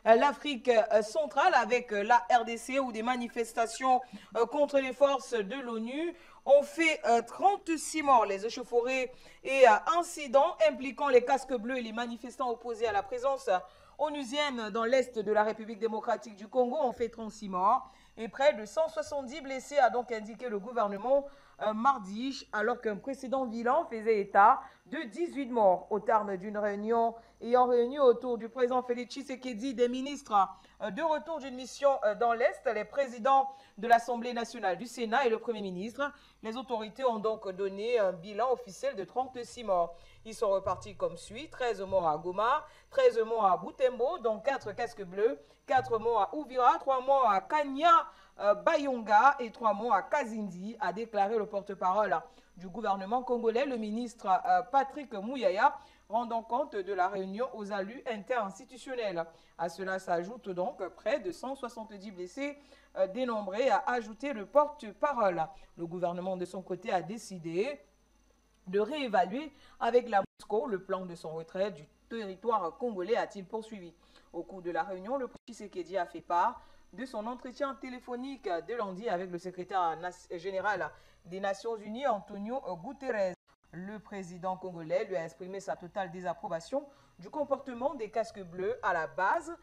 l'Afrique centrale avec la RDC où des manifestations contre les forces de l'ONU ont fait 36 morts. Les échauffourées et incidents impliquant les casques bleus et les manifestants opposés à la présence onusienne dans l'est de la République démocratique du Congo ont fait 36 morts et près de 170 blessés, a donc indiqué le gouvernement mardi, alors qu'un précédent bilan faisait état de 18 morts au terme d'une réunion ayant réuni autour du président Félix Tshisekedi des ministres de retour d'une mission dans l'Est, les présidents de l'Assemblée nationale, du Sénat et le Premier ministre. Les autorités ont donc donné un bilan officiel de 36 morts. Ils sont repartis comme suit: 13 morts à Goma, 13 morts à Butembo, dont 4 casques bleus, 4 morts à Ouvira, 3 morts à Kanya, Bayonga et 3 morts à Kazindi, a déclaré le porte-parole du gouvernement congolais, le ministre Patrick Mouyaya, rendant compte de la réunion aux allus interinstitutionnels. À cela s'ajoute donc près de 170 blessés dénombrés, a ajouté le porte-parole. Le gouvernement de son côté a décidé de réévaluer avec la MONUSCO le plan de son retrait du territoire congolais, a-t-il poursuivi. Au cours de la réunion, le président Tshisekedi a fait part de son entretien téléphonique de lundi avec le secrétaire général des Nations Unies, Antonio Guterres. Le président congolais lui a exprimé sa totale désapprobation du comportement des casques bleus à la base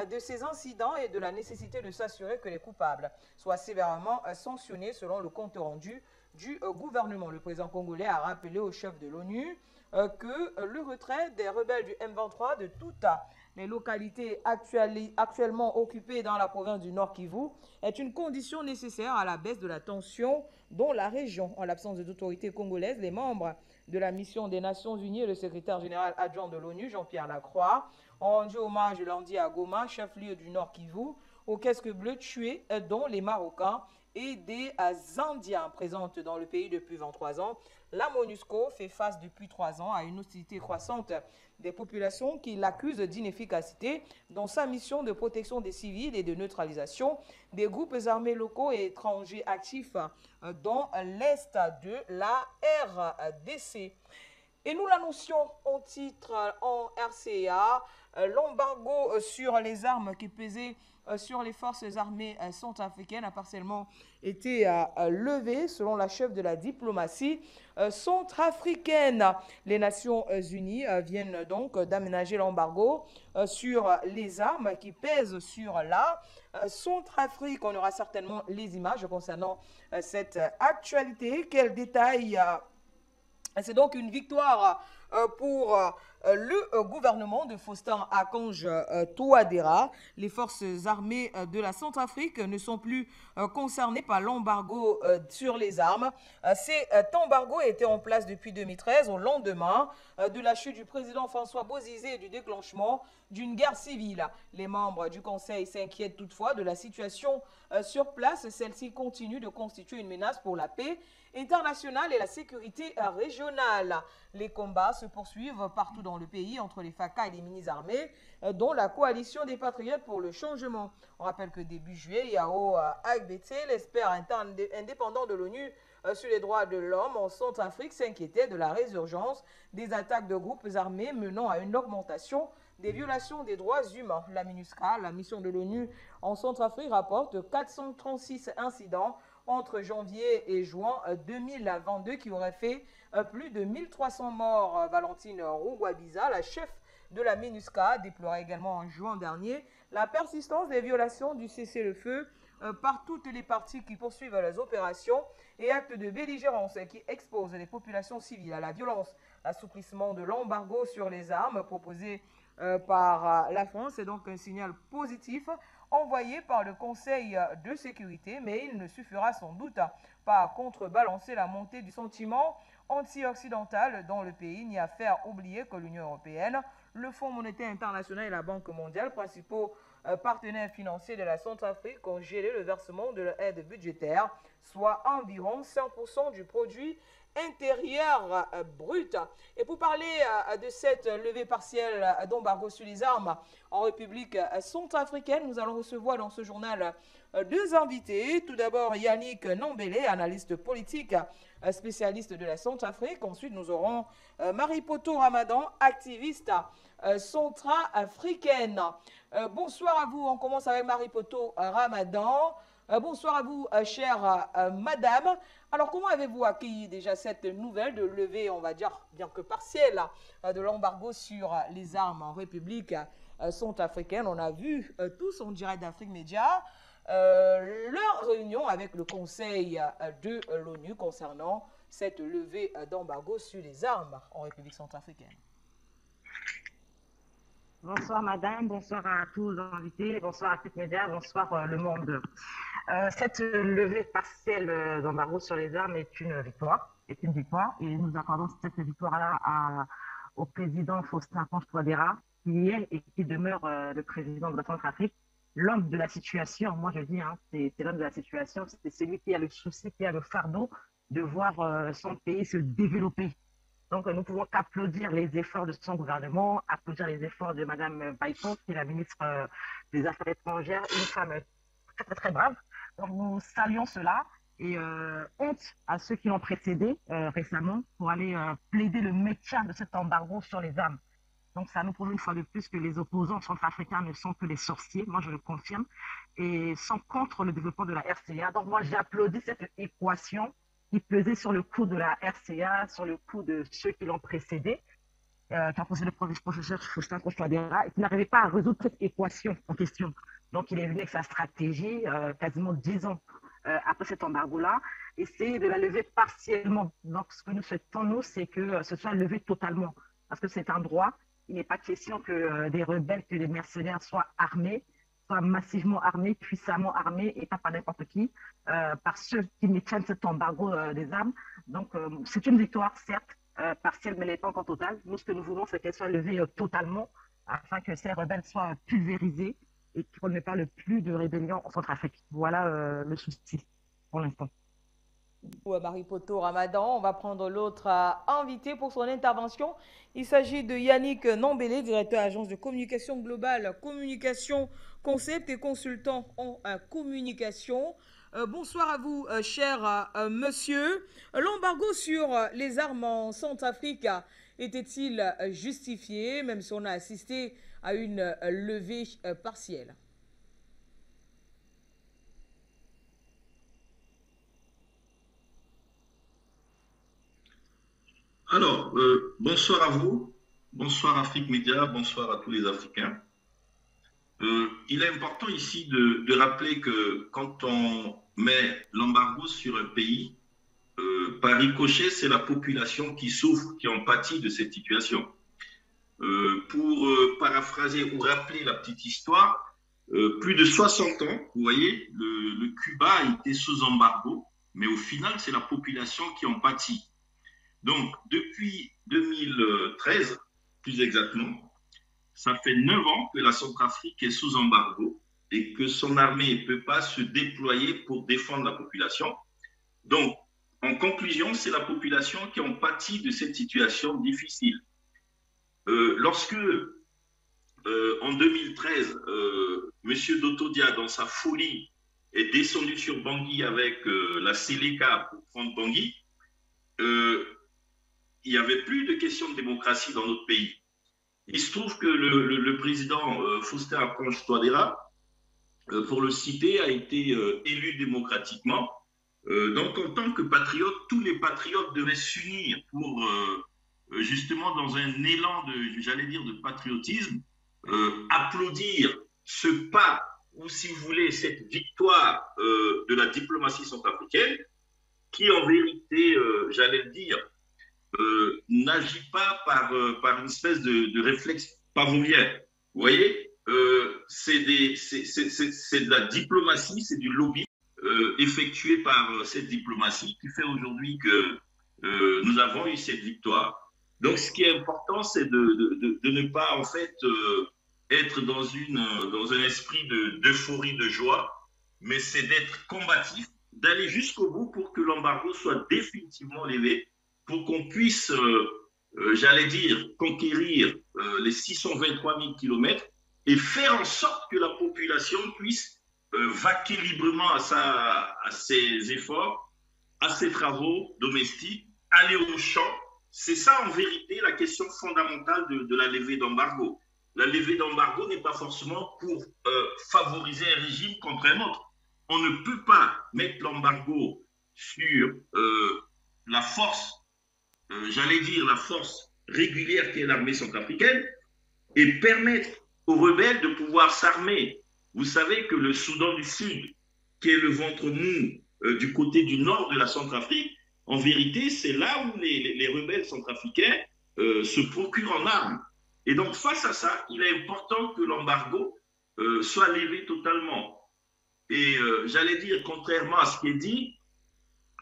de ces incidents et de la nécessité de s'assurer que les coupables soient sévèrement sanctionnés selon le compte rendu du gouvernement. Le président congolais a rappelé au chef de l'ONU que le retrait des rebelles du M23 de toutes les localités actuellement occupées dans la province du Nord Kivu est une condition nécessaire à la baisse de la tension dans la région. En l'absence d'autorités congolaises, les membres de la mission des Nations Unies et le secrétaire général adjoint de l'ONU, Jean-Pierre Lacroix, ont rendu hommage lundi à Goma, chef-lieu du Nord Kivu, aux casques bleus tués, dont les Marocains et des Indiens présentes dans le pays depuis 23 ans. La MONUSCO fait face depuis 3 ans à une hostilité croissante des populations qui l'accusent d'inefficacité dans sa mission de protection des civils et de neutralisation des groupes armés locaux et étrangers actifs dans l'est de la RDC. Et nous l'annoncions au titre en RCA, l'embargo sur les armes qui pesait sur les forces armées centrafricaines a partiellement été levé selon la chef de la diplomatie centrafricaine. Les Nations Unies viennent donc d'aménager l'embargo sur les armes qui pèsent sur la Centrafrique. On aura certainement les images concernant cette actualité. Quel détail c'est donc une victoire pour le gouvernement de Faustin Archange Touadéra. Les forces armées de la Centrafrique ne sont plus concernées par l'embargo sur les armes. Cet embargo était en place depuis 2013, au lendemain de la chute du président François Bozizé et du déclenchement d'une guerre civile. Les membres du Conseil s'inquiètent toutefois de la situation sur place. Celle-ci continue de constituer une menace pour la paix internationale et la sécurité régionale. Les combats se poursuivent partout dans le pays entre les FACA et les mini-armées, dont la coalition des patriotes pour le changement. On rappelle que début juillet, Yao Agbete, l'expert indépendant de l'ONU sur les droits de l'homme en Centrafrique, s'inquiétait de la résurgence des attaques de groupes armés menant à une augmentation des violations des droits humains. La MINUSCA, la mission de l'ONU en Centrafrique, rapporte 436 incidents entre janvier et juin 2022 qui aurait fait plus de 1300 morts. Valentine Rougwabiza, la chef de la MINUSCA, déplorait également en juin dernier la persistance des violations du cessez-le-feu par toutes les parties qui poursuivent les opérations et actes de belligérance qui exposent les populations civiles à la violence. L'assouplissement de l'embargo sur les armes proposé par la France est donc un signal positif envoyé par le Conseil de sécurité, mais il ne suffira sans doute pas à contrebalancer la montée du sentiment anti-occidental dans le pays, ni à faire oublier que l'Union européenne, le Fonds monétaire international et la Banque mondiale, principaux partenaires financiers de la Centrafrique, ont gelé le versement de l'aide budgétaire, soit environ 5% du produit intérieure brute. Et pour parler de cette levée partielle d'embargo sur les armes en République centrafricaine, nous allons recevoir dans ce journal deux invités. Tout d'abord, Yannick Nombele, analyste politique, spécialiste de la Centrafrique. Ensuite, nous aurons Marie-Poto Ramadan, activiste centrafricaine. Bonsoir à vous. On commence avec Marie-Poto Ramadan. Bonsoir à vous, chère madame. Alors, comment avez-vous accueilli déjà cette nouvelle de levée, on va dire, bien que partielle, de l'embargo sur les armes en République centrafricaine? On a vu tous en direct d'Afrique Média leur réunion avec le Conseil de l'ONU concernant cette levée d'embargo sur les armes en République centrafricaine. Bonsoir madame, bonsoir à tous les invités, bonsoir à Afrique Média, bonsoir le monde. Cette levée partielle d'embargo sur les armes est une victoire, et nous accordons cette victoire-là au président Faustin Touadéra, qui est et qui demeure le président de la Centrafrique, l'homme de la situation. Moi je dis, hein, c'est l'homme de la situation, c'est celui qui a le souci, qui a le fardeau de voir son pays se développer. Donc, nous pouvons applaudir les efforts de son gouvernement, applaudir les efforts de Mme Baïko, qui est la ministre des Affaires étrangères, une femme très, très, très brave. Donc, nous saluons cela et honte à ceux qui l'ont précédé récemment pour aller plaider le maintien de cet embargo sur les armes. Donc, ça nous prouve une fois de plus que les opposants centrafricains ne sont que des sorciers, moi je le confirme, et sont contre le développement de la RCA. Donc, moi j'applaudis cette équation qui pesait sur le coup de la RCA, sur le coup de ceux qui l'ont précédé, qui ont posé le professeur Faustin Touadéra, et qui n'arrivait pas à résoudre cette équation en question. Donc, il est venu avec sa stratégie, quasiment 10 ans après cet embargo-là, et c'est de la lever partiellement. Donc, ce que nous souhaitons, nous, c'est que ce soit levé totalement, parce que c'est un droit. Il n'est pas question que des rebelles, que des mercenaires soient armés, massivement armés, puissamment armés, et pas par n'importe qui, par ceux qui maintiennent cet embargo des armes. Donc, c'est une victoire, certes, partielle, mais elle n'est pas encore totale. Nous, ce que nous voulons, c'est qu'elle soit levée totalement, afin que ces rebelles soient pulvérisés et qu'on ne parle plus de rébellion en Centrafrique. Voilà le souci pour l'instant. Marie-Poto Ramadan, on va prendre l'autre invité pour son intervention. Il s'agit de Yannick Nombele, directeur agence de communication globale, communication, concept et consultant en communication. Bonsoir à vous, cher monsieur. L'embargo sur les armes en Centrafrique était-il justifié, même si on a assisté à une levée partielle? Alors, bonsoir à vous, bonsoir Afrique Média, bonsoir à tous les Africains. Il est important ici de rappeler que quand on met l'embargo sur un pays, par ricochet, c'est la population qui souffre, qui en pâtit de cette situation. Pour paraphraser ou rappeler la petite histoire, plus de 60 ans, vous voyez, le Cuba a été sous embargo, mais au final, c'est la population qui en pâtit. Donc, depuis 2013, plus exactement, ça fait 9 ans que la Centrafrique est sous embargo et que son armée ne peut pas se déployer pour défendre la population. Donc, en conclusion, c'est la population qui en pâtit de cette situation difficile. Lorsque, en 2013, M. Dotodia, dans sa folie, est descendu sur Bangui avec la Séléka pour prendre Bangui, il n'y avait plus de question de démocratie dans notre pays. Il se trouve que le président Faustin Touadéra, pour le citer, a été élu démocratiquement. Donc, en tant que patriote, tous les patriotes devaient s'unir pour, justement, dans un élan de, j'allais dire, de patriotisme, applaudir ce pas, ou si vous voulez, cette victoire de la diplomatie centrafricaine, qui en vérité, j'allais le dire, n'agit pas par une espèce de réflexe pavlovien. Vous voyez, c'est de la diplomatie, c'est du lobby effectué par cette diplomatie qui fait aujourd'hui que nous avons eu cette victoire. Donc, ce qui est important, c'est de ne pas, en fait, être dans un esprit d'euphorie, de joie, mais c'est d'être combatif, d'aller jusqu'au bout pour que l'embargo soit définitivement levé. pour qu'on puisse, j'allais dire, conquérir les 623 000 kilomètres et faire en sorte que la population puisse vaquer librement à ses efforts, à ses travaux domestiques, aller au champ. C'est ça en vérité la question fondamentale de la levée d'embargo. La levée d'embargo n'est pas forcément pour favoriser un régime contre un autre. On ne peut pas mettre l'embargo sur la force, j'allais dire la force régulière qui est l'armée centrafricaine et permettre aux rebelles de pouvoir s'armer. Vous savez que le Soudan du Sud, qui est le ventre mou du côté du nord de la Centrafrique, en vérité, c'est là où les rebelles centrafricains se procurent en armes. Et donc, face à ça, il est important que l'embargo soit levé totalement. Et j'allais dire, contrairement à ce qui est dit,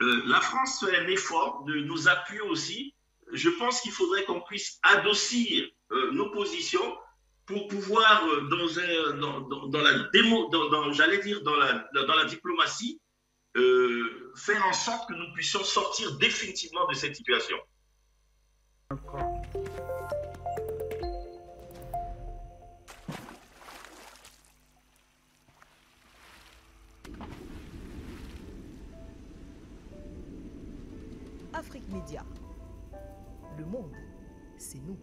la France fait un effort de nous appuyer aussi. Je pense qu'il faudrait qu'on puisse adoucir nos positions pour pouvoir, dans la démo, j'allais dire, dans la diplomatie, faire en sorte que nous puissions sortir définitivement de cette situation. Afrique Média. Le monde, c'est nous.